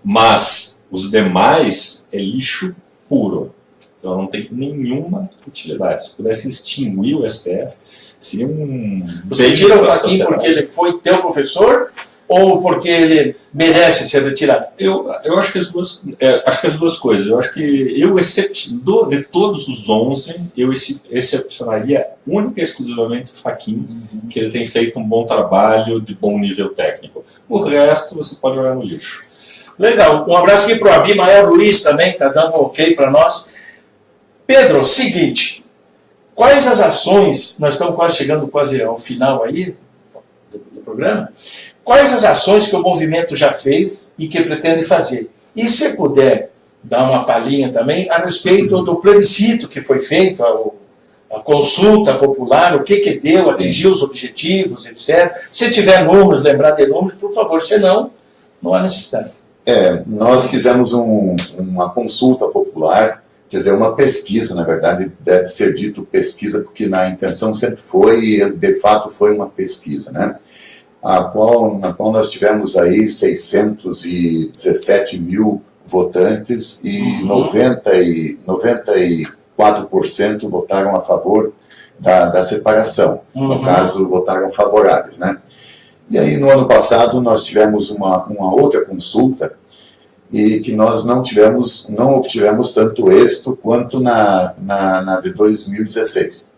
mas Os demais é lixo puro. Então não tem nenhuma utilidade. Se pudesse extinguir o STF, seria um... Você tira o Fachin porque ele foi teu professor ou porque ele merece ser retirado? Eu acho que as duas coisas. Eu acho que de todos os 11, eu excepcionaria única e exclusivamente o Fachin, que ele tem feito um bom trabalho de bom nível técnico. O resto você pode jogar no lixo. Legal. Um abraço aqui para o Abimael Luiz também, está dando um ok para nós. Pedro, seguinte, quais as ações, nós estamos chegando quase ao final aí do programa, quais as ações que o movimento já fez e que pretende fazer? E se puder dar uma palhinha também a respeito do plebiscito que foi feito, a consulta popular, o que deu, atingiu os objetivos, etc. Se tiver números, lembrar de números, por favor, senão não há necessidade. Nós fizemos uma consulta popular, quer dizer, uma pesquisa, na verdade, deve ser dito pesquisa, porque na intenção sempre foi, de fato, foi uma pesquisa, né? Na qual nós tivemos aí 617 mil votantes e 94% votaram a favor da separação. No caso, votaram favoráveis, né? E aí, no ano passado, nós tivemos uma outra consulta e que nós não obtivemos tanto êxito quanto na de 2016.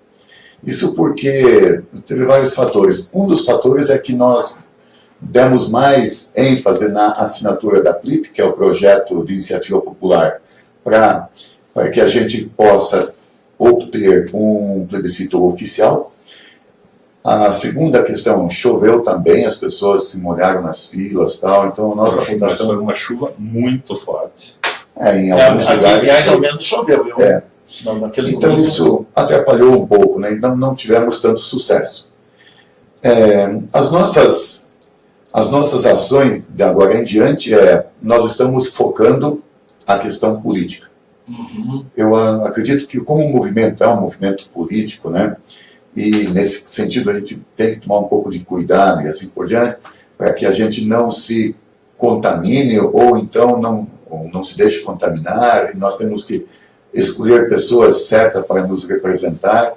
Isso porque teve vários fatores. Um dos fatores é que nós demos mais ênfase na assinatura da PLIP, que é o projeto de iniciativa popular, para que a gente possa obter um plebiscito oficial. A segunda questão, choveu também, as pessoas se molharam nas filas e tal, então a nossa votação... Foi uma chuva muito forte. Em alguns lugares... Mais ou menos choveu, Então isso atrapalhou um pouco, né? Então não tivemos tanto sucesso. As nossas ações de agora em diante, nós estamos focando a questão política. Eu acredito que como o movimento é um movimento político, né? E nesse sentido a gente tem que tomar um pouco de cuidado e assim por diante, para que a gente não se contamine ou então não se deixe contaminar. E nós temos que escolher pessoas certas para nos representar,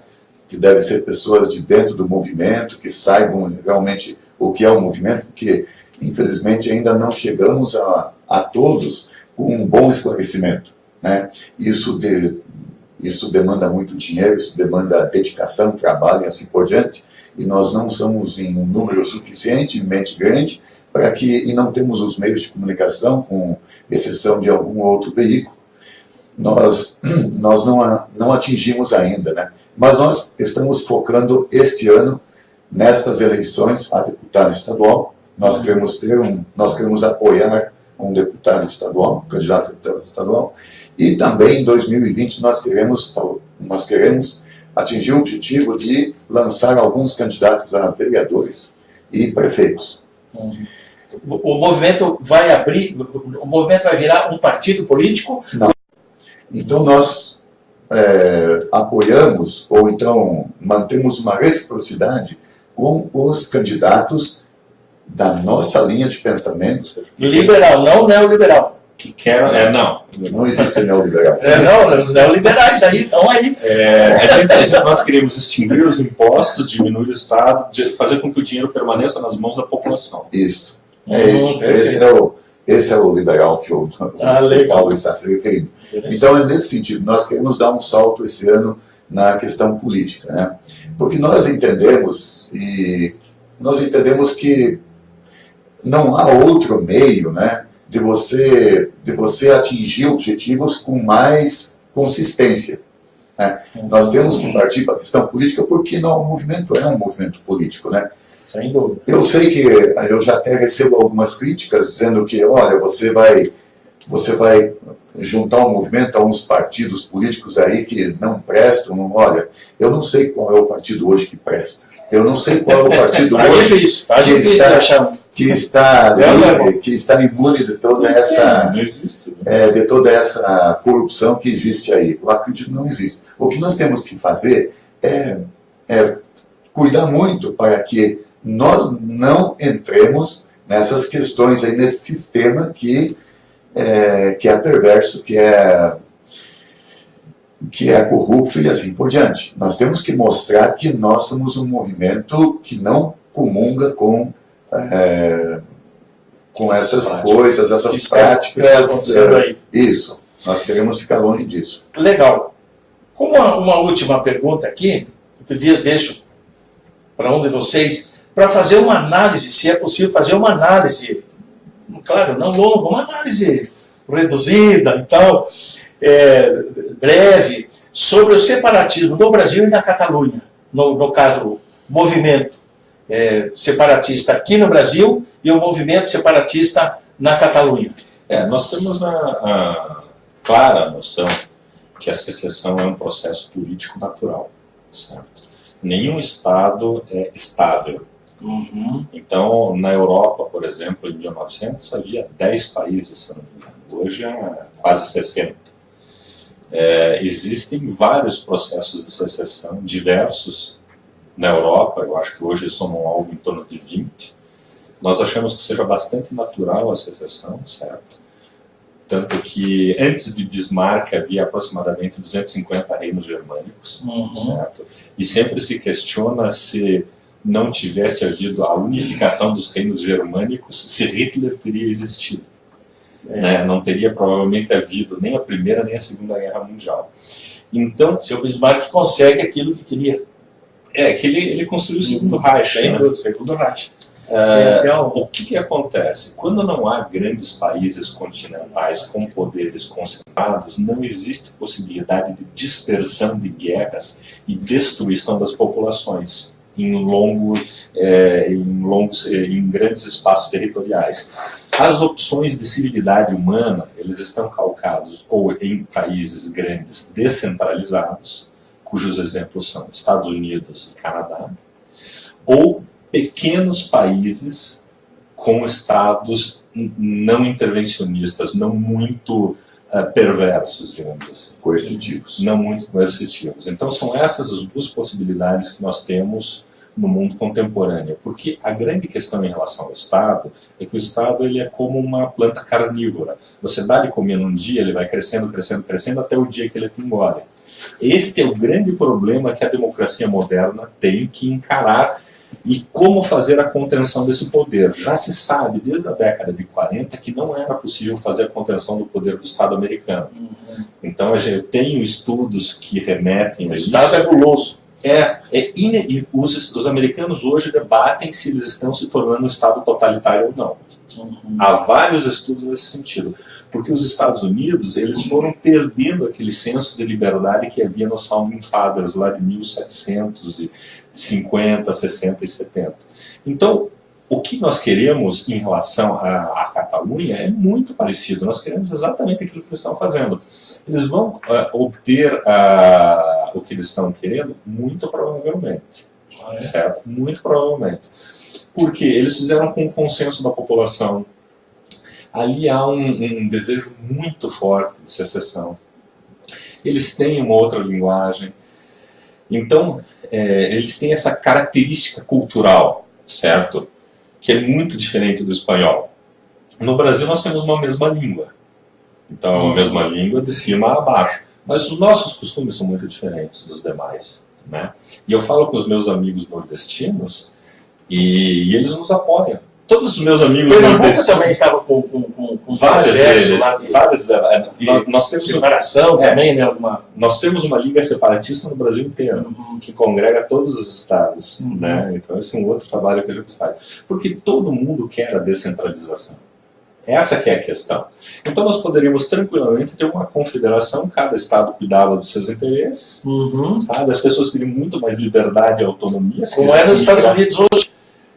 que devem ser pessoas de dentro do movimento, que saibam realmente o que é o movimento, porque infelizmente ainda não chegamos a todos com um bom esclarecimento, né? Isso demanda muito dinheiro, isso demanda dedicação, trabalho e assim por diante, e nós não somos em um número suficientemente grande e não temos os meios de comunicação, com exceção de algum outro veículo. Nós não atingimos ainda, né? Mas nós estamos focando este ano nestas eleições a deputado estadual. Nós queremos apoiar um deputado estadual, um candidato a deputado estadual, e também em 2020 nós queremos atingir o objetivo de lançar alguns candidatos a vereadores e prefeitos. O movimento vai virar um partido político? Não. Então nós apoiamos, ou então mantemos uma reciprocidade com os candidatos da nossa linha de pensamento. Liberal, não neoliberal. Que querem, não. Não existe neoliberal. Não, neoliberais aí, estão aí. Nós queremos extinguir os impostos, diminuir o Estado, fazer com que o dinheiro permaneça nas mãos da população. Isso. Esse é o liberal que o Paulo está se referindo. Então, é nesse sentido, nós queremos dar um salto esse ano na questão política, né? Porque nós entendemos que não há outro meio, né, de você atingir objetivos com mais consistência, né? Nós temos que partir para a questão política porque o movimento é um movimento político, né? Sem dúvida. Eu sei que eu já até recebo algumas críticas dizendo que, olha, você vai juntar um movimento a uns partidos políticos aí que não prestam. Olha, eu não sei qual é o partido hoje que presta. Eu não sei qual é o partido hoje que está imune de toda essa corrupção que existe aí. Eu acredito que não existe. O que nós temos que fazer é cuidar muito para que nós não entremos nessas questões aí, nesse sistema que que é perverso, que é corrupto e assim por diante. Nós temos que mostrar que nós somos um movimento que não comunga com essas coisas, essas práticas. Isso, nós queremos ficar longe disso. Legal. Como uma última pergunta aqui, deixo para um de vocês, para fazer uma análise, se é possível fazer uma análise, claro, não longa, uma análise reduzida e tal, breve, sobre o separatismo no Brasil e na Catalunha. No caso, movimento separatista aqui no Brasil e o movimento separatista na Catalunha. Nós temos a clara noção que a secessão é um processo político natural, certo? Nenhum Estado é estável. Uhum. Então, na Europa, por exemplo, em 1900, havia 10 países, se não me engano. Hoje é quase 60. Existem vários processos de secessão, diversos na Europa. Eu acho que hoje somam algo em torno de 20. Nós achamos que seja bastante natural a secessão, certo? Tanto que antes de Bismarck havia aproximadamente 250 reinos germânicos, certo? E sempre se questiona se não tivesse havido a unificação dos reinos germânicos, se Hitler teria existido. Não teria provavelmente havido nem a Primeira nem a Segunda Guerra Mundial. Então, se o Bismarck consegue aquilo que queria. Que ele construiu o Segundo Reich. O Segundo Reich. Então, o que acontece? Quando não há grandes países continentais com poderes concentrados, não existe possibilidade de dispersão de guerras e destruição das populações em grandes espaços territoriais. As opções de civilidade humana, eles estão calcados ou em países grandes descentralizados, cujos exemplos são Estados Unidos e Canadá, ou pequenos países com estados não intervencionistas, não muito perversos, digamos assim. Coercitivos. Não muito coercitivos. Então são essas as duas possibilidades que nós temos no mundo contemporâneo. Porque a grande questão em relação ao Estado é que o Estado ele é como uma planta carnívora. Você dá de comer num dia, ele vai crescendo, crescendo, crescendo até o dia que ele te engole. Este é o grande problema que a democracia moderna tem que encarar. E como fazer a contenção desse poder? Já se sabe, desde a década de 40, que não era possível fazer a contenção do poder do Estado americano. Então, eu tenho estudos que remetem a isso. O Estado é guloso. E os americanos hoje debatem se eles estão se tornando um Estado totalitário ou não. Há vários estudos nesse sentido. Porque os Estados Unidos eles foram perdendo aquele senso de liberdade que havia nos Founding Fathers, lá de 1750, 60 e 70. Então, o que nós queremos em relação à Catalunha é muito parecido. Nós queremos exatamente aquilo que eles estão fazendo. Eles vão obter o que eles estão querendo? Muito provavelmente. Certo? Muito provavelmente. Porque eles fizeram com o consenso da população. Ali há um desejo muito forte de secessão. Eles têm uma outra linguagem. Então, eles têm essa característica cultural, certo? Que é muito diferente do espanhol. No Brasil nós temos uma mesma língua. Então é uma mesma língua de cima a baixo. Mas os nossos costumes são muito diferentes dos demais, né? E eu falo com os meus amigos nordestinos e eles nos apoiam. Todos os meus amigos nordestinos também estavam com vários deles. Nós temos separação também, né? Nós temos uma liga separatista no Brasil inteiro, que congrega todos os estados, né? Então esse é um outro trabalho que a gente faz. Porque todo mundo quer a descentralização. Essa que é a questão. Então nós poderíamos tranquilamente ter uma confederação, cada estado cuidava dos seus interesses, sabe? As pessoas teriam muito mais liberdade e autonomia. Como é nos Estados Unidos hoje.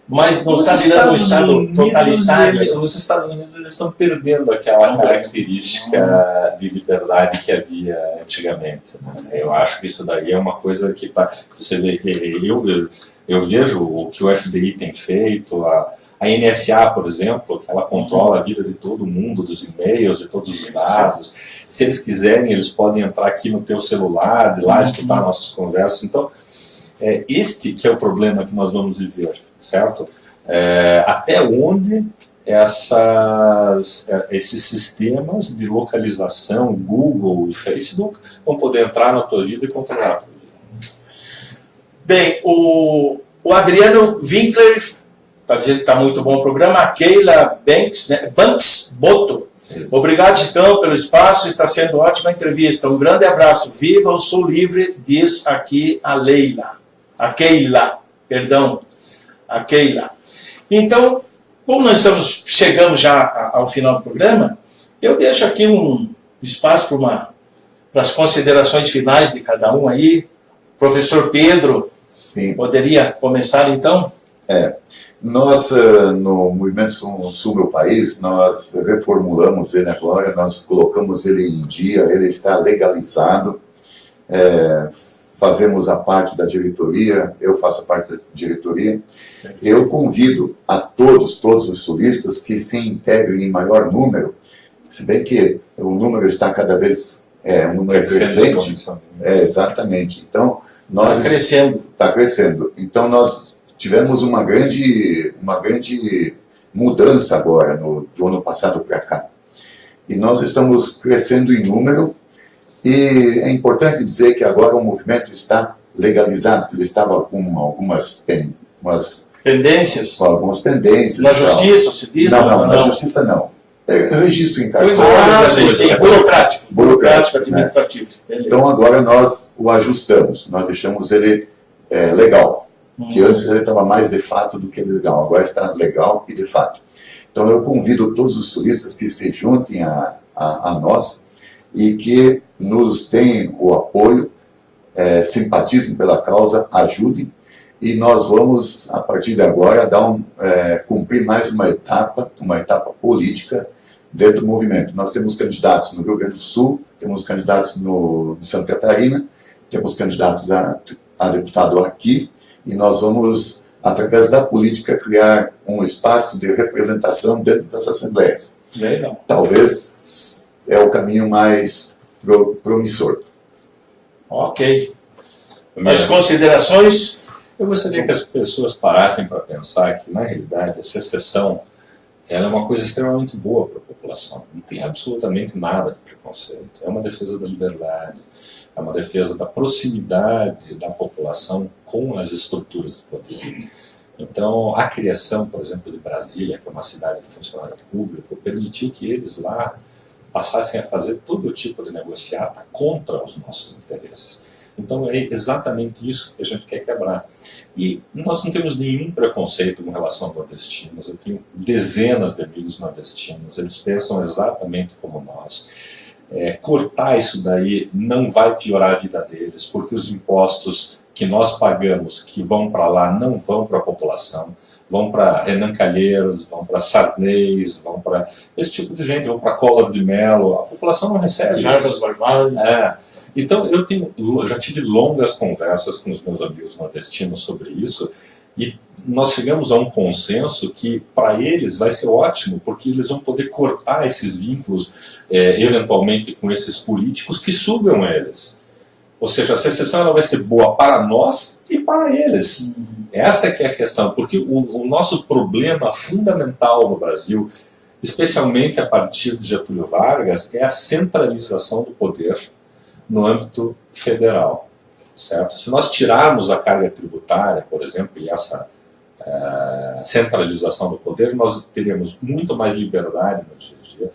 Mas não está virando um Estado totalitário. Os Estados Unidos eles estão perdendo aquela característica de liberdade que havia antigamente, né? Eu acho que isso daí é uma coisa que você vê. Eu vejo o que o FBI tem feito, a NSA, por exemplo, que ela controla a vida de todo mundo, dos e-mails, de todos os dados. Se eles quiserem, eles podem entrar aqui no teu celular, de lá escutar nossas conversas. Então, este que é o problema que nós vamos viver, certo? Até onde esses sistemas de localização, Google e Facebook, vão poder entrar na tua vida e controlar a tua vida. Bem, o Adriano Winkler está dizendo que está muito bom o programa. A Keila Banks Boto. Obrigado, Chicão, pelo espaço. Está sendo ótima entrevista. Um grande abraço. Viva o Sou Livre, diz aqui a Leila. A Keila. Então, como nós chegamos já ao final do programa, eu deixo aqui um espaço para as considerações finais de cada um aí. Professor Pedro, Sim. Poderia começar então? Nós, no Movimento Sul Meu País, nós reformulamos ele agora, nós colocamos ele em dia, ele está legalizado, fazemos a parte da diretoria, eu faço a parte da diretoria. Eu convido a todos os sulistas que se integrem em maior número, se bem que o número está cada vez um número crescente. Exatamente. Então, nós está crescendo. Então, nós tivemos uma grande mudança agora, do ano passado para cá. E nós estamos crescendo em número, e é importante dizer que agora o movimento está legalizado, que ele estava com algumas pendências. Na justiça, você diz? Não, na justiça não. Registro em cartório. Burocrático, administrativo. Então agora nós o ajustamos, nós deixamos ele legal, que antes ele estava mais de fato do que legal, agora está legal e de fato. Então eu convido todos os turistas que se juntem a nós e que nos deem o apoio, simpatizem pela causa, ajudem, e nós vamos, a partir de agora, cumprir mais uma etapa política dentro do movimento. Nós temos candidatos no Rio Grande do Sul, temos candidatos em Santa Catarina, temos candidatos a deputado aqui, e nós vamos, através da política, criar um espaço de representação dentro das assembleias. Legal. Talvez é o caminho mais promissor. Ok. As considerações? Eu gostaria que as pessoas parassem para pensar que, na realidade, a secessão ela é uma coisa extremamente boa para a população. Não tem absolutamente nada de preconceito. É uma defesa da liberdade, é uma defesa da proximidade da população com as estruturas de poder. Então, a criação, por exemplo, de Brasília, que é uma cidade de funcionário público, permitiu que eles lá passassem a fazer todo tipo de negociata contra os nossos interesses. Então é exatamente isso que a gente quer quebrar. E nós não temos nenhum preconceito com relação a nordestinos. Eu tenho dezenas de amigos nordestinos, eles pensam exatamente como nós. Cortar isso daí não vai piorar a vida deles, porque os impostos que nós pagamos, que vão para lá, não vão para a população, vão para Renan Calheiros, vão para Sarnez, vão para esse tipo de gente, vão para Collor de Mello. A população não recebe isso. Então, eu já tive longas conversas com os meus amigos nordestinos sobre isso, e nós chegamos a um consenso que, para eles, vai ser ótimo, porque eles vão poder cortar esses vínculos, eventualmente, com esses políticos que sugam eles. Ou seja, a secessão ela vai ser boa para nós e para eles. Essa que é a questão, porque o nosso problema fundamental no Brasil, especialmente a partir de Getúlio Vargas, é a centralização do poder no âmbito federal, certo? Se nós tirarmos a carga tributária, por exemplo, e essa centralização do poder, nós teremos muito mais liberdade no dia a dia.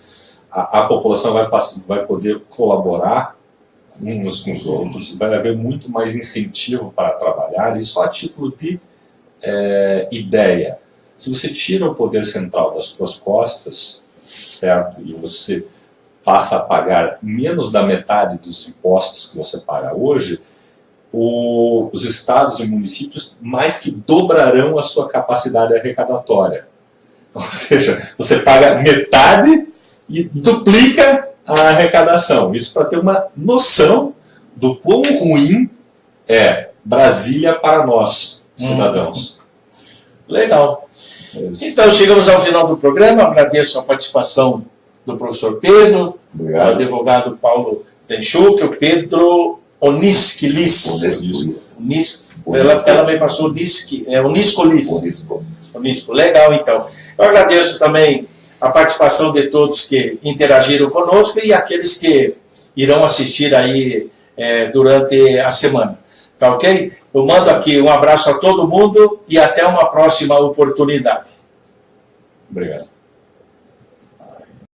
A população vai poder colaborar uns com os outros, vai haver muito mais incentivo para trabalhar, e só a título de ideia. Se você tira o poder central das suas costas, certo? E você passa a pagar menos da metade dos impostos que você paga hoje, os estados e municípios mais que dobrarão a sua capacidade arrecadatória. Ou seja, você paga metade e duplica a arrecadação. Isso para ter uma noção do quão ruim é Brasília para nós, cidadãos. Legal. Então, chegamos ao final do programa. Agradeço a participação do professor Pedro, o advogado Paulo Denchuk, o Pedro Oniscolis. Ela me passou Oniscolis. Legal, então. Eu agradeço também a participação de todos que interagiram conosco e aqueles que irão assistir aí durante a semana. Tá ok? Eu mando aqui um abraço a todo mundo e até uma próxima oportunidade. Obrigado.